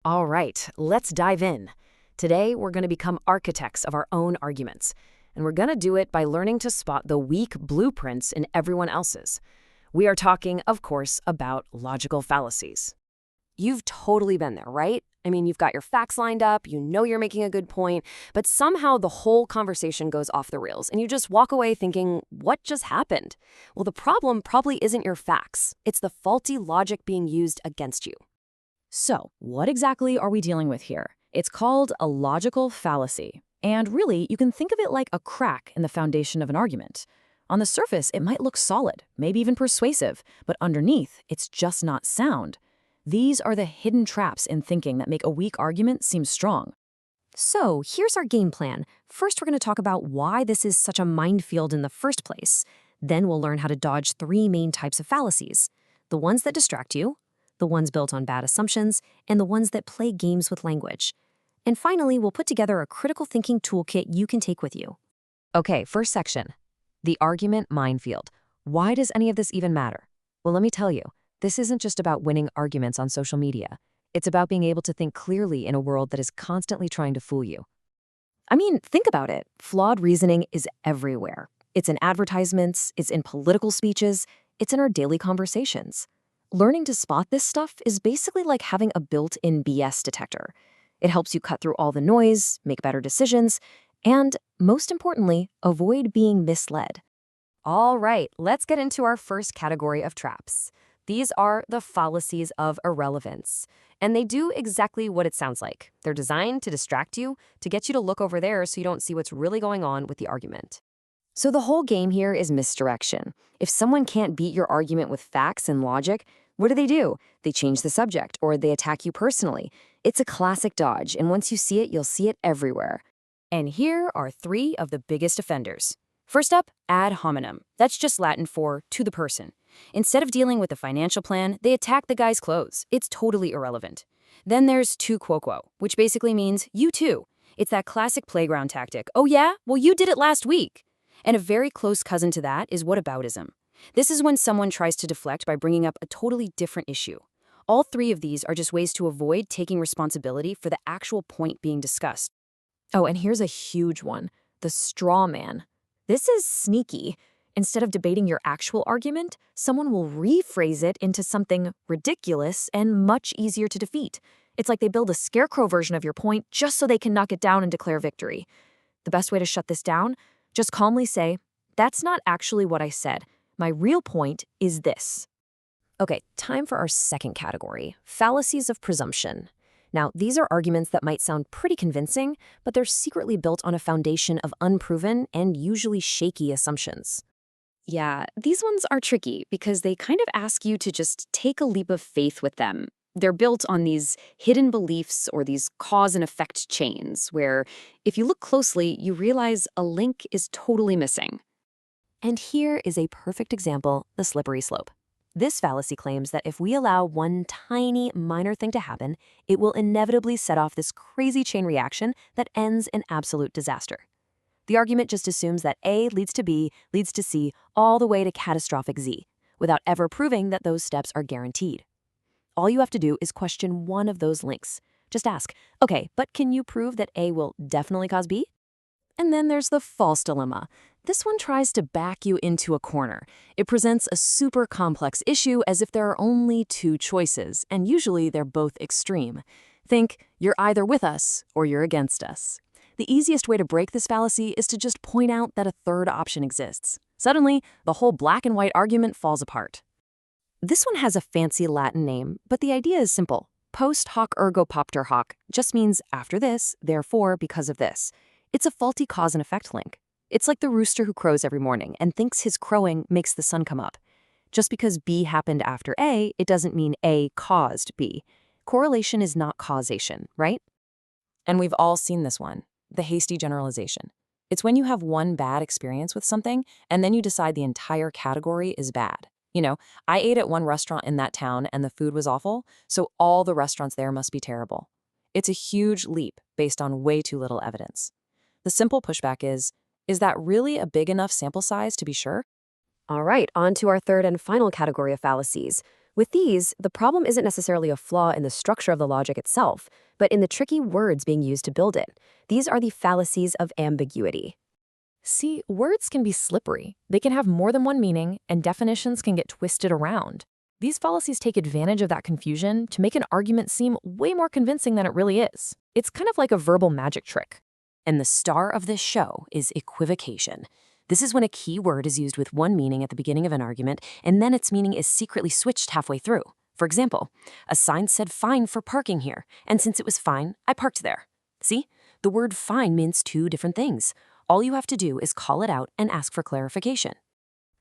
All right, let's dive in. Today, we're going to become architects of our own arguments, and we're going to do it by learning to spot the weak blueprints in everyone else's. We are talking, of course, about logical fallacies. You've totally been there, right? I mean, you've got your facts lined up, you know you're making a good point, but somehow the whole conversation goes off the rails, and you just walk away thinking, what just happened? Well, the problem probably isn't your facts. It's the faulty logic being used against you. So, what exactly are we dealing with here? It's called a logical fallacy. And really, you can think of it like a crack in the foundation of an argument. On the surface, it might look solid, maybe even persuasive, but underneath, it's just not sound. These are the hidden traps in thinking that make a weak argument seem strong. So, here's our game plan. First, we're going to talk about why this is such a minefield in the first place. Then we'll learn how to dodge three main types of fallacies: the ones that distract you, the ones built on bad assumptions, and the ones that play games with language. And finally, we'll put together a critical thinking toolkit you can take with you. Okay, first section. The argument minefield. Why does any of this even matter? Well, let me tell you, this isn't just about winning arguments on social media. It's about being able to think clearly in a world that is constantly trying to fool you. I mean, think about it. Flawed reasoning is everywhere. It's in advertisements, it's in political speeches, it's in our daily conversations. Learning to spot this stuff is basically like having a built-in BS detector. It helps you cut through all the noise, make better decisions, and, most importantly, avoid being misled. All right, let's get into our first category of traps. These are the fallacies of irrelevance. And they do exactly what it sounds like. They're designed to distract you, to get you to look over there so you don't see what's really going on with the argument. So the whole game here is misdirection. If someone can't beat your argument with facts and logic, what do? They change the subject, or they attack you personally. It's a classic dodge, and once you see it, you'll see it everywhere. And here are three of the biggest offenders. First up, ad hominem. That's just Latin for to the person. Instead of dealing with the financial plan, they attack the guy's clothes. It's totally irrelevant. Then there's tu quoquo, which basically means you too. It's that classic playground tactic. Oh yeah? Well, you did it last week. And a very close cousin to that is whataboutism. This is when someone tries to deflect by bringing up a totally different issue. All three of these are just ways to avoid taking responsibility for the actual point being discussed. Oh, and here's a huge one: the straw man. This is sneaky. Instead of debating your actual argument, someone will rephrase it into something ridiculous and much easier to defeat. It's like they build a scarecrow version of your point just so they can knock it down and declare victory. The best way to shut this down? Just calmly say, "That's not actually what I said. My real point is this." Okay, time for our second category, fallacies of presumption. Now, these are arguments that might sound pretty convincing, but they're secretly built on a foundation of unproven and usually shaky assumptions. Yeah, these ones are tricky because they kind of ask you to just take a leap of faith with them. They're built on these hidden beliefs or these cause and effect chains where, if you look closely, you realize a link is totally missing. And here is a perfect example, the slippery slope. This fallacy claims that if we allow one tiny, minor thing to happen, it will inevitably set off this crazy chain reaction that ends in absolute disaster. The argument just assumes that A leads to B, leads to C, all the way to catastrophic Z, without ever proving that those steps are guaranteed. All you have to do is question one of those links. Just ask, okay, but can you prove that A will definitely cause B? And then there's the false dilemma. This one tries to back you into a corner. It presents a super complex issue as if there are only two choices, and usually they're both extreme. Think, you're either with us or you're against us. The easiest way to break this fallacy is to just point out that a third option exists. Suddenly, the whole black and white argument falls apart. This one has a fancy Latin name, but the idea is simple. Post hoc ergo propter hoc just means after this, therefore because of this. It's a faulty cause and effect link. It's like the rooster who crows every morning and thinks his crowing makes the sun come up. Just because B happened after A, it doesn't mean A caused B. Correlation is not causation, right? And we've all seen this one, the hasty generalization. It's when you have one bad experience with something and then you decide the entire category is bad. You know, I ate at one restaurant in that town and the food was awful, so all the restaurants there must be terrible. It's a huge leap based on way too little evidence. The simple pushback is that really a big enough sample size to be sure? All right, on to our third and final category of fallacies, With these, the problem isn't necessarily a flaw in the structure of the logic itself, but in the tricky words being used to build it. These are the fallacies of ambiguity. See, words can be slippery. They can have more than one meaning, and definitions can get twisted around. These fallacies take advantage of that confusion to make an argument seem way more convincing than it really is. It's kind of like a verbal magic trick. And the star of this show is equivocation. This is when a key word is used with one meaning at the beginning of an argument, and then its meaning is secretly switched halfway through. For example, a sign said fine for parking here, and since it was fine, I parked there. See? The word fine means two different things. All you have to do is call it out and ask for clarification.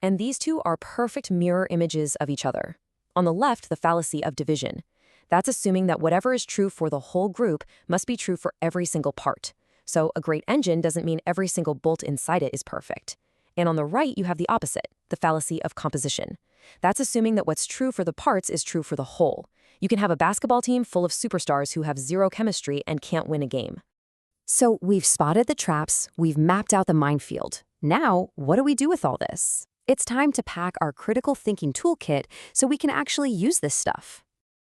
And these two are perfect mirror images of each other. On the left, the fallacy of division. That's assuming that whatever is true for the whole group must be true for every single part. So a great engine doesn't mean every single bolt inside it is perfect. And on the right, you have the opposite, the fallacy of composition. That's assuming that what's true for the parts is true for the whole. You can have a basketball team full of superstars who have zero chemistry and can't win a game. So we've spotted the traps, we've mapped out the minefield. Now, what do we do with all this? It's time to pack our critical thinking toolkit so we can actually use this stuff.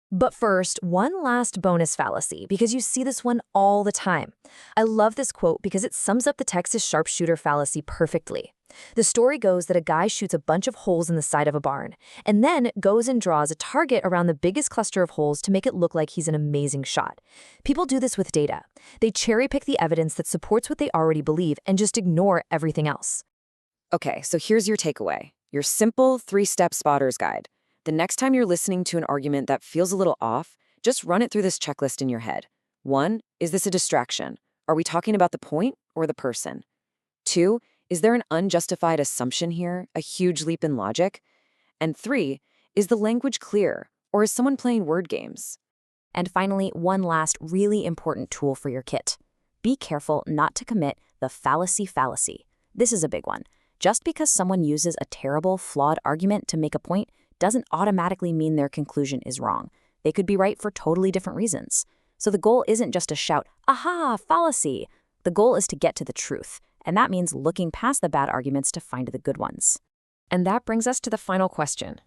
But first, one last bonus fallacy, because you see this one all the time. I love this quote because it sums up the Texas sharpshooter fallacy perfectly. The story goes that a guy shoots a bunch of holes in the side of a barn, and then goes and draws a target around the biggest cluster of holes to make it look like he's an amazing shot. People do this with data. They cherry-pick the evidence that supports what they already believe and just ignore everything else. Okay, so here's your takeaway. Your simple 3-step spotter's guide. The next time you're listening to an argument that feels a little off, just run it through this checklist in your head. 1, is this a distraction? Are we talking about the point or the person? 2, is there an unjustified assumption here, a huge leap in logic? And 3, is the language clear, or is someone playing word games? And finally, one last really important tool for your kit. Be careful not to commit the fallacy. This is a big one. Just because someone uses a terrible, flawed argument to make a point doesn't automatically mean their conclusion is wrong. They could be right for totally different reasons. So the goal isn't just to shout, aha, fallacy. The goal is to get to the truth. And that means looking past the bad arguments to find the good ones. And that brings us to the final question.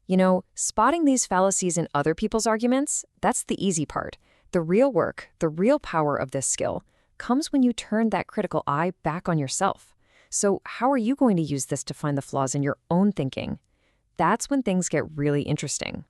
You know, spotting these fallacies in other people's arguments, that's the easy part. The real work, the real power of this skill, comes when you turn that critical eye back on yourself. So how are you going to use this to find the flaws in your own thinking? That's when things get really interesting.